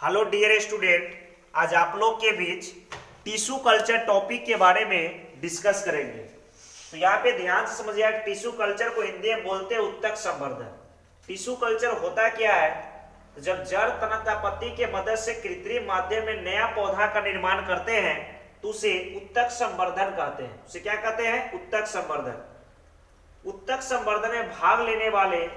Hello dear student, आज आप लोग के बीच टिश्यू कल्चर टॉपिक के बारे में डिस्कस करेंगे। तो यहाँ पे ध्यान से समझिए, टिश्यू कल्चर को हिंदी में बोलते हैं उत्तक संवर्धन। टिश्यू कल्चर होता क्या है? जब जड़ तथा पत्ती के मदद से कृत्रिम माध्यम में नया पौधा का निर्माण करते हैं तो उसे उत्तक संवर्धन कहते हैं। उसे क्या कहते हैं? उत्तक संवर्धन। उत्तक संवर्धन में भाग लेने वाले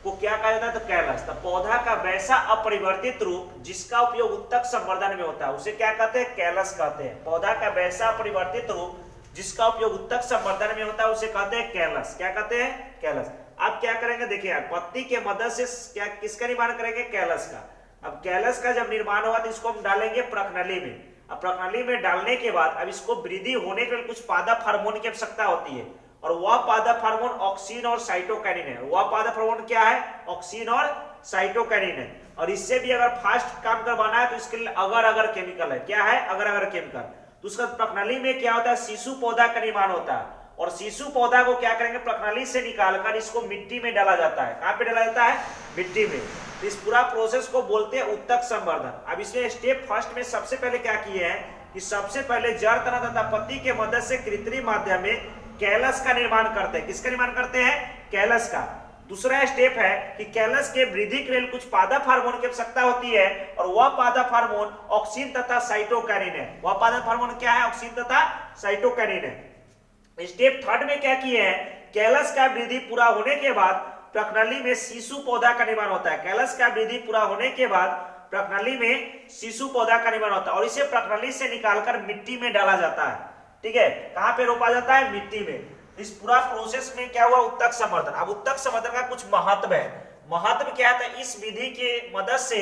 को क्या कहा जाता है? तो कैलस। तो पौधा का वैसा अपरिवर्तित रूप जिसका उपयोग उत्तक संवर्धन में होता है उसे क्या कहते हैं? कैलस कहते हैं। पौधा का वैसा अपरिवर्तित रूप जिसका उपयोग उत्तक संवर्धन में होता है उसे कहते हैं कैलस। क्या कहते हैं? कैलस। अब क्या करेंगे, देखिए यार, पत्ती के मदद से क्या किसका निर्माण करेंगे? कैलस का। अब कैलस का जब निर्माण हुआ तो इसको हम डालेंगे प्रकनली में। अब प्रकनली में डालने के बाद अब इसको वृद्धि होने के लिए कुछ पादप हार्मोन की आवश्यकता होती है, और वह पादप हार्मोन ऑक्सिन और साइटोकाइनिन है। वह पादप हार्मोन क्या है? ऑक्सिन और साइटोकाइनिन है। और इससे भी अगर फास्ट काम करवाना है तो इसके लिए अगर अगर केमिकल है। क्या है? अगर अगर केमिकल। तो उसका प्रकनली में क्या होता है? शिशु पौधा का निर्माण होता है, और शिशु पौधा को क्या करेंगे? प्रकनली से निकालकर इसको मिट्टी में डाला जाता है। कहां पे डाला जाता है? मिट्टी में। तो इस पूरा प्रोसेस को बोलते हैं उत्तक संवर्धन। अब इसमें स्टेप फर्स्ट में सबसे पहले क्या किए हैं कि सबसे पहले जड़ तना तथा पत्ती के मदद से कृत्रिम माध्यम में कैलस का निर्माण करते हैं। किसका निर्माण करते हैं? कैलस का। दूसरा स्टेप है कि कैलस के वृद्धि के लिए कुछ पादप हार्मोन की आवश्यकता होती है, और वह पादप हार्मोन ऑक्सिन तथा साइटोकाइनिन है। वह पादप हार्मोन क्या है? ऑक्सिन तथा साइटोकाइनिन है। स्टेप थर्ड में क्या किए हैं? कैलस का वृद्धि पूरा होने के बाद प्रकनली में शिशु पौधा का निर्माण होता है। कैलस का वृद्धि पूरा होने के बाद प्रकनली में शिशु पौधा का निर्माण होता है, और इसे प्रकनली से निकालकर मिट्टी में डाला जाता है। ठीक है, कहां पे रोपा जाता है? मिट्टी में। इस पूरा प्रोसेस में क्या हुआ? उत्तक संवर्धन। अब उत्तक संवर्धन का कुछ महत्व है। महत्व क्या है? इस विधि के मदद से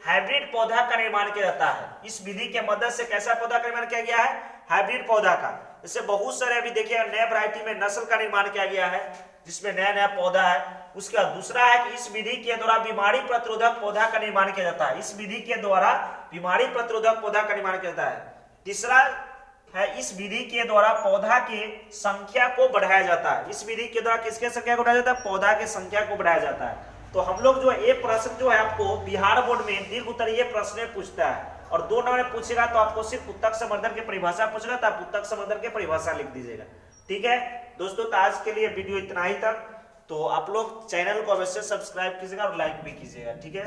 हाइब्रिड पौधा का निर्माण किया जाता है। इस विधि के मदद से कैसा पौधा का निर्माण किया गया है? हाइब्रिड पौधा का। इससे बहुत सारे अभी देखिए नए वैरायटी में नस्ल का निर्माण किया गया है जिसमें नया नया पौधा है। उसका दूसरा है कि इस विधि के द्वारा बीमारी प्रतिरोधक पौधा का निर्माण किया जाता है। इस विधि के द्वारा बीमारी प्रतिरोधक पौधा का निर्माण किया जाता है। तीसरा है इस विधि के द्वारा पौधा की संख्या को बढ़ाया जाता है। इस विधि के द्वारा किसके संख्या को बढ़ाया जाता है? पौधा की संख्या को बढ़ाया जाता है। तो हम लोग जो ये प्रश्न जो है आपको बिहार बोर्ड में दीर्घ उत्तरीय प्रश्न पूछता है, और 2 नंबर में पूछेगा तो आपको सिर्फ उत्तक संवर्धन की परिभाषा पूछेगा, तो आप उत्तक संवर्धन की परिभाषा लिख दीजिएगा। ठीक है दोस्तों, तो आज के लिए वीडियो इतना ही तक। तो आप लोग चैनल को अवश्य सब्सक्राइब कीजिएगा और लाइक भी कीजिएगा। ठीक है।